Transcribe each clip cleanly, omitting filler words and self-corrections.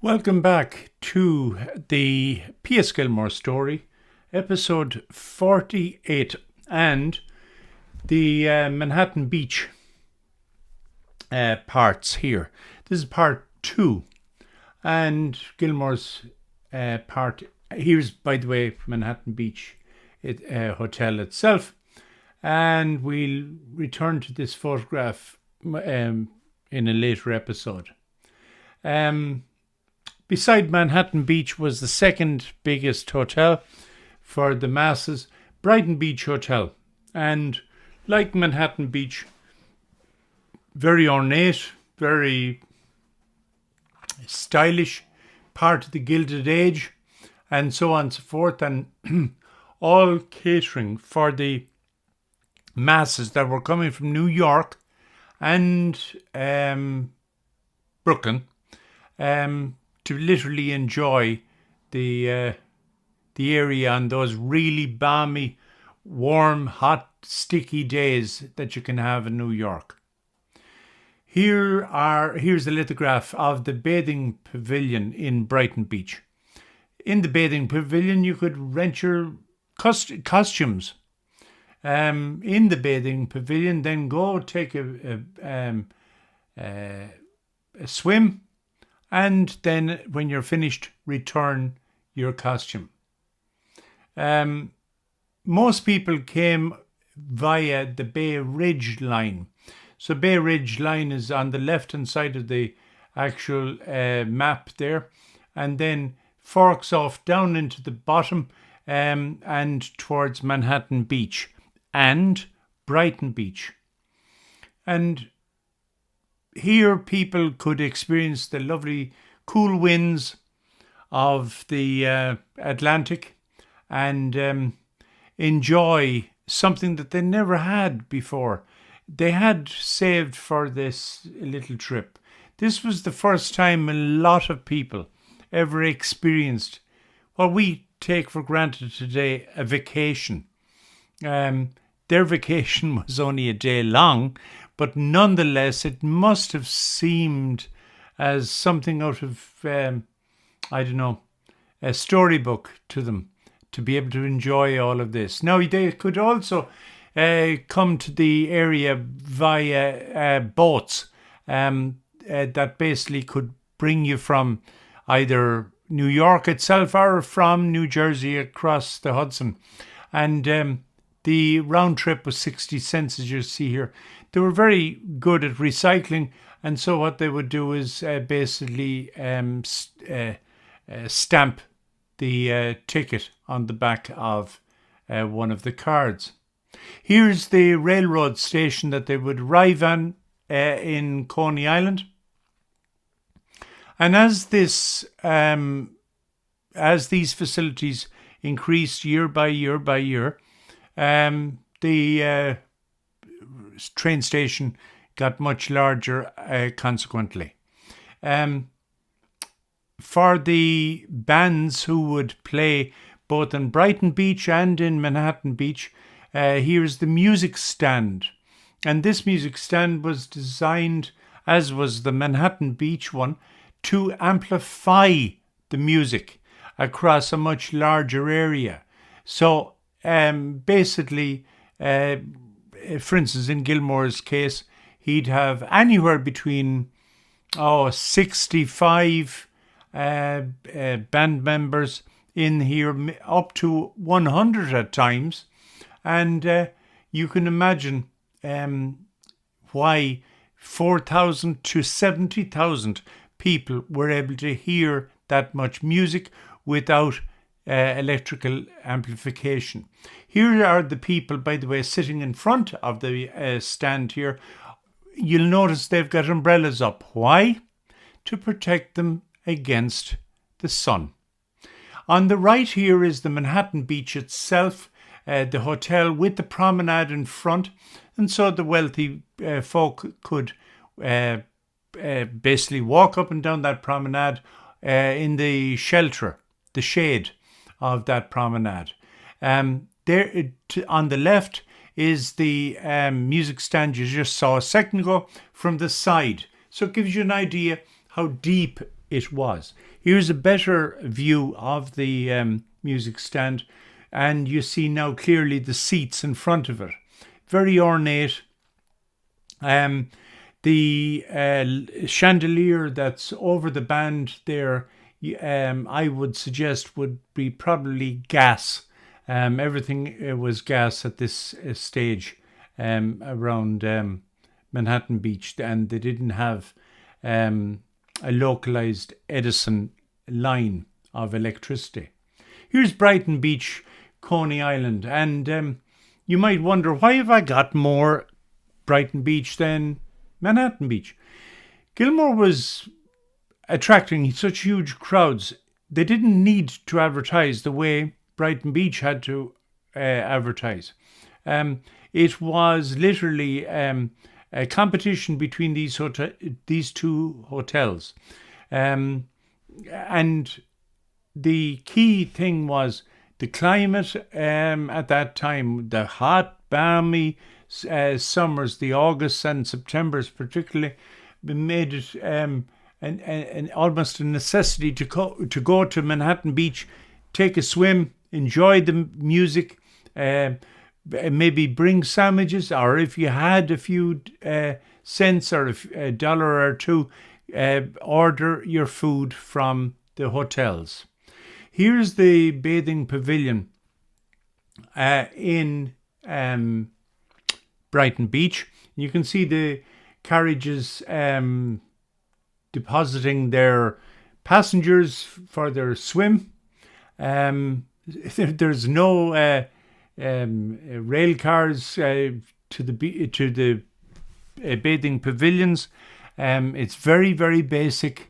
Welcome back to the P.S. Gilmore story, episode 48, and the Manhattan Beach parts here. This is part 2, and Gilmore's part. Here's, by the way, Manhattan Beach Hotel itself, and we'll return to this photograph in a later episode. Beside Manhattan Beach was the second biggest hotel for the masses, Brighton Beach Hotel. And like Manhattan Beach, very ornate, very stylish, part of the Gilded Age, and so on and so forth, and all catering for the masses that were coming from New York and Brooklyn, to literally enjoy the area on those really balmy, warm, hot, sticky days that you can have in New York. Here's a lithograph of the bathing pavilion in Brighton Beach. In the bathing pavilion, you could rent your costumes. In the bathing pavilion, then go take a swim, and then when you're finished, return your costume. Most people came via the Bay Ridge line. So Bay Ridge line is on the left-hand side of the actual map there, and then forks off down into the bottom and towards Manhattan Beach and Brighton Beach. And here people could experience the lovely cool winds of the Atlantic and enjoy something that they never had before. They had saved for this little trip. This was the first time a lot of people ever experienced what we take for granted today, a vacation. Their vacation was only a day long, but nonetheless, it must have seemed as something out of, a storybook to them to be able to enjoy all of this. Now, they could also come to the area via boats that basically could bring you from either New York itself or from New Jersey across the Hudson. And the round trip was 60 cents, as you see here. They were very good at recycling, and so what they would do is basically stamp the ticket on the back of one of the cards. Here's the railroad station that they would arrive on in Coney Island. And as these facilities increased year by year by year, the train station got much larger consequently. For the bands who would play both in Brighton Beach and in Manhattan Beach, here's the music stand. And this music stand was designed, as was the Manhattan Beach one, to amplify the music across a much larger area. So basically, for instance, in Gilmore's case, he'd have anywhere between 65 band members in here, up to 100 at times. And you can imagine why 4,000 to 70,000 people were able to hear that much music without electrical amplification. Here are the people, by the way, sitting in front of the stand here. You'll notice they've got umbrellas up. Why? To protect them against the sun. On the right here is the Manhattan Beach itself, the hotel with the promenade in front, and so the wealthy folk could basically walk up and down that promenade in the shelter, the shade of that promenade. There, on the left is the music stand you just saw a second ago from the side. So it gives you an idea how deep it was. Here's a better view of the music stand, and you see now clearly the seats in front of it. Very ornate. The chandelier that's over the band there, I would suggest would be probably gas. Everything was gas at this stage around Manhattan Beach, and they didn't have a localized Edison line of electricity. Here's Brighton Beach, Coney Island, and you might wonder, why have I got more Brighton Beach than Manhattan Beach? Gilmore was attracting such huge crowds. They didn't need to advertise the way Brighton Beach had to advertise. It was literally a competition between these two hotels. And the key thing was the climate at that time, the hot, balmy summers, the August and Septembers particularly, made it an almost a necessity to go to Manhattan Beach, take a swim, enjoy the music, maybe bring sandwiches, or if you had a few cents or a dollar or two, order your food from the hotels. Here's the bathing pavilion in Brighton Beach. You can see the carriages depositing their passengers for their swim. There's no rail cars to the bathing pavilions. It's very, very basic.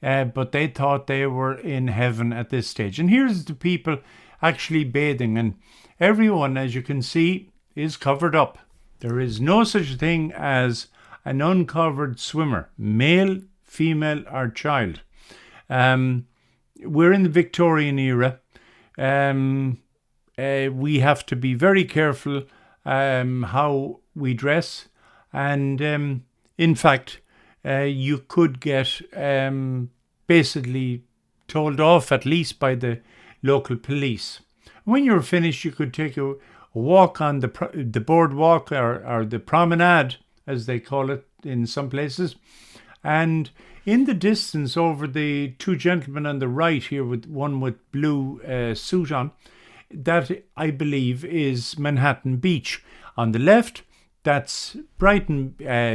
But they thought they were in heaven at this stage. And here's the people actually bathing. And everyone, as you can see, is covered up. There is no such thing as an uncovered swimmer, male, female, or child. We're in the Victorian era. We have to be very careful how we dress. And in fact, you could get basically told off, at least by the local police. When you're finished, you could take a walk on the boardwalk or the promenade, as they call it in some places. And in the distance, over the two gentlemen on the right here, with one with blue suit on, that I believe is Manhattan Beach. On the left, that's Brighton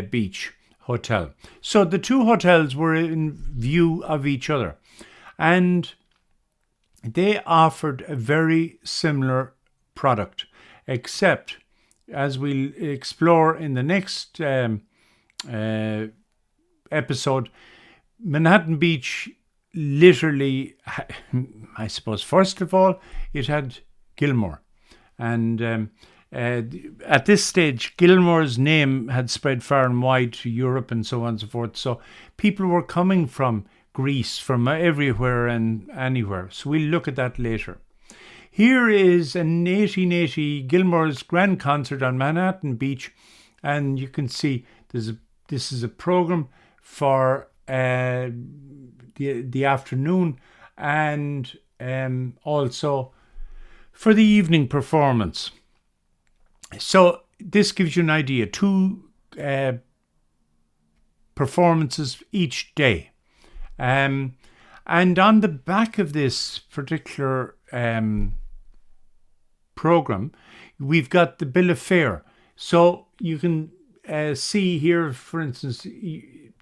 Beach Hotel. So the two hotels were in view of each other, and they offered a very similar product, except, as we'll explore in the next episode, Manhattan Beach literally, I suppose, first of all, it had Gilmore. And at this stage, Gilmore's name had spread far and wide to Europe and so on and so forth. So people were coming from Greece, from everywhere and anywhere. So we'll look at that later. Here is an 1880 Gilmore's grand concert on Manhattan Beach. And you can see this is a program for the afternoon and also for the evening performance. So this gives you an idea. Two performances each day. And on the back of this particular program, we've got the bill of fare. So you can see here, for instance,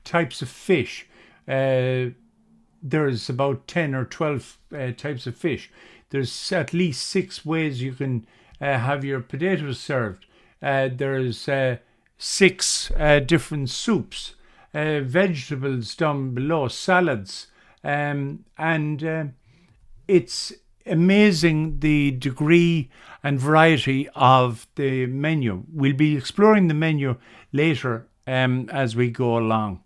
types of fish. There's about 10 or 12 types of fish. There's at least 6 ways you can have your potatoes served. There's 6 different soups, vegetables down below, salads, and it's amazing the degree and variety of the menu. We'll be exploring the menu later as we go along.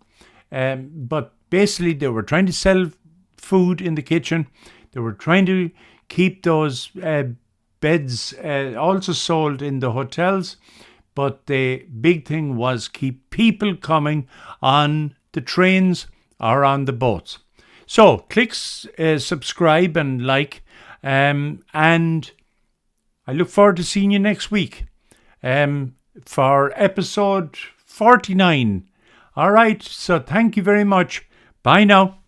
But basically, they were trying to sell food in the kitchen. They were trying to keep those beds also sold in the hotels. But the big thing was keep people coming on the trains or on the boats. So click subscribe and like, and I look forward to seeing you next week for episode 49. All right, so thank you very much. Bye now.